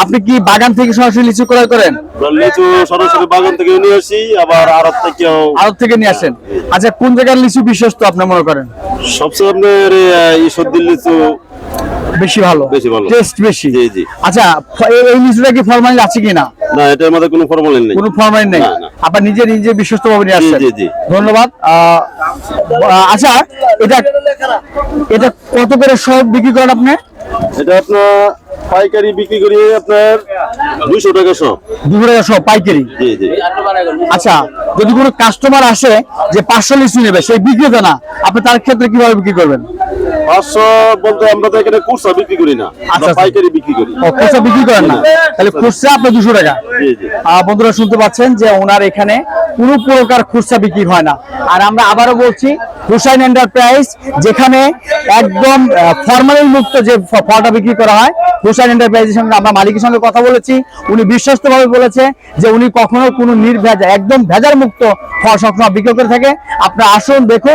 আপনি কি বাগান থেকে সরাসরি লিচু ক্রয় করেন? লিচু সরাসরি বাগান থেকে নিয়ে আসি, আবার আড়ত থেকেও। আড়ত থেকে নিয়ে আসেন। আচ্ছা, কোন জায়গার লিচু বিশ্বস্ত আপনি মনে করেন? সবচেয়ে আপনার ঈশ্বরদীর লিচু বেশি ভালো, বেশি ভালো, টেস্ট বেশি। জি জি। আচ্ছা, এই লিচুটা কি ফরমালিন আছে কিনা? না, এটার মধ্যে কোনো ফরমালিন নেই। কোনো ফরমালিন নেই। না, না। আপনার নিজে বিশ্বস্ত ভাবে নিয়ে আসছেন। জি জি। ধন্যবাদ। আচ্ছা, এটা কত করে সব বিক্রি করেন আপনি? এটা আপনার পাইকারি বিক্রি করি আপনার 200 টাকা সব। 200 টাকা সব পাইকারি? জি জি। আচ্ছা, যদি কোনো কাস্টমার আসে যে 500 লিচু নেবে, সেই বিক্রেতা না, আপনি তার ক্ষেত্রে কিভাবে বিক্রি করবেন? 500 বলতে আমরা তো এখানে খুচরা বিক্রি করি না, আমরা পাইকারি বিক্রি করি। ও, খুচরা বিক্রি করেন না, তাহলে খুচরা আপনি 200 টাকা। জি জি। বন্ধুরা শুনতে পাচ্ছেন যে ওনার এখানে কোনো প্রকার খুচরা বিক্রি হয় না। আর আমরা আবারও বলছি, হুসাইন এন্টারপ্রাইজ, যেখানে একদম ফরমালিন মুক্ত যে ফলটা বিক্রি করা হয়, হুসাইন এন্টারপ্রাইজের সঙ্গে আমরা মালিকের সঙ্গে কথা বলেছি। উনি বিশ্বস্তভাবে বলেছে যে উনি কখনো কোনো নির্ভেজাল, একদম ভেজাল মুক্ত ফল সবসময় বিক্রি করে থাকে। আপনারা আসুন, দেখুন।